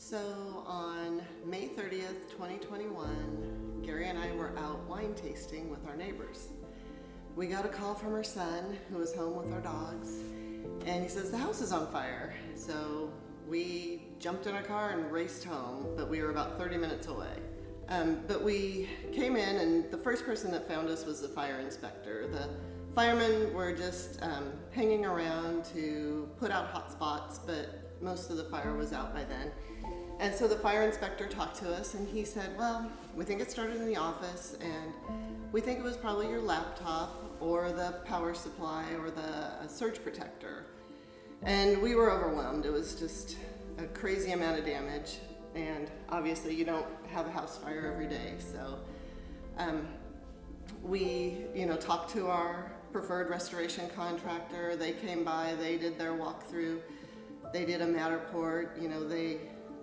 So on May 30th, 2021, Gary and I were out wine tasting with our neighbors. We got a call from our son, who was home with our dogs, and he says the house is on fire. So we jumped in our car and raced home, but we were about 30 minutes away. But we came in, and the first person that found us was the fire inspector. The firemen were just hanging around to put out hot spots, but most of the fire was out by then. And so the fire inspector talked to us, and he said, well, we think it started in the office, and we think it was probably your laptop or the power supply or the surge protector. And we were overwhelmed. It was just a crazy amount of damage, and obviously you don't have a house fire every day. So we talked to our preferred restoration contractor. They came by, they did their walkthrough, they did a Matterport,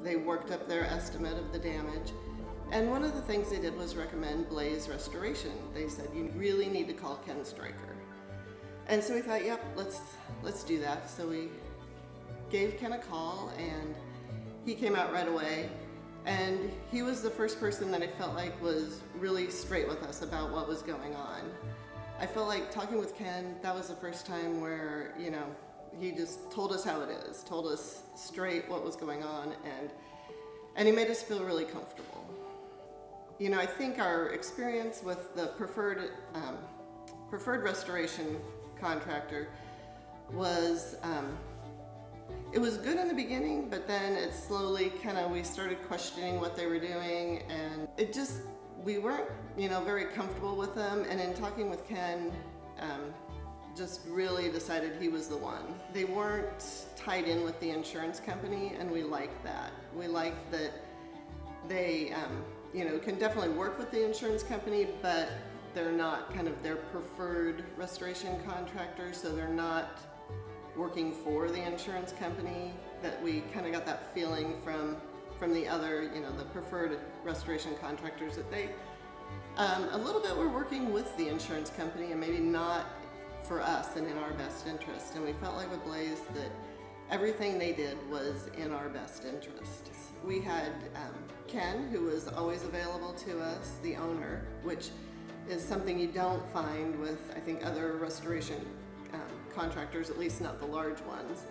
they worked up their estimate of the damage. And one of the things they did was recommend blaze restoration. They said, you really need to call Ken Stryker. And so we thought, yep, let's do that. So we gave Ken a call, and he came out right away. And he was the first person that I felt like was really straight with us about what was going on. I felt like talking with Ken, that was the first time where, he just told us how it is, told us straight what was going on, and he made us feel really comfortable. I think our experience with the preferred restoration contractor was, it was good in the beginning, but then it slowly we started questioning what they were doing, and we weren't, very comfortable with them. And in talking with Ken, just really decided he was the one. They weren't tied in with the insurance company, and we liked that. We liked that they, can definitely work with the insurance company, but they're not their preferred restoration contractor, so they're not working for the insurance company. That we got that feeling from the other, the preferred restoration contractors, that they a little bit were working with the insurance company and maybe not for us and in our best interest. And we felt like with Blaze that everything they did was in our best interest. We had Ken, who was always available to us, the owner, which is something you don't find with, I think, other restoration contractors, at least not the large ones.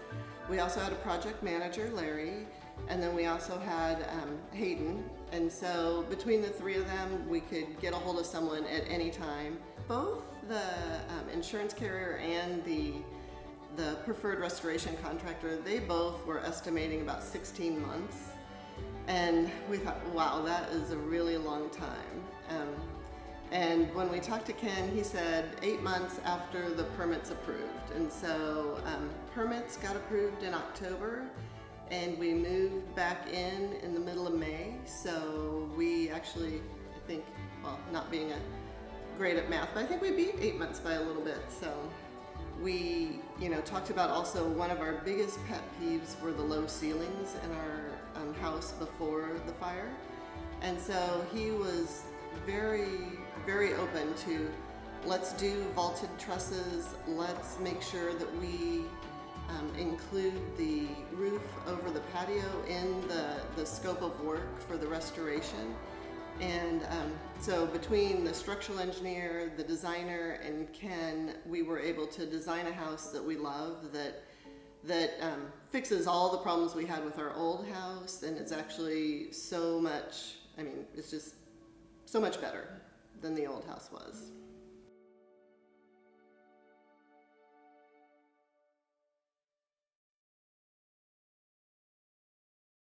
We also had a project manager, Larry, and then we also had Hayden. And so between the three of them, we could get a hold of someone at any time. Both the insurance carrier and the preferred restoration contractor, they both were estimating about 16 months. And we thought, wow, that is a really long time. And when we talked to Ken, he said 8 months after the permit's approved. And so permits got approved in October, and we moved back in the middle of May. So we actually, I think, well, not being great at math, but I think we beat 8 months by a little bit. So we, talked about also one of our biggest pet peeves were the low ceilings in our house before the fire. And so he was very, very open to, let's do vaulted trusses, let's make sure that we include the roof over the patio in the scope of work for the restoration. And so between the structural engineer, the designer, and Ken, we were able to design a house that we love, that fixes all the problems we had with our old house, and it's actually so much, it's just so much better than the old house was.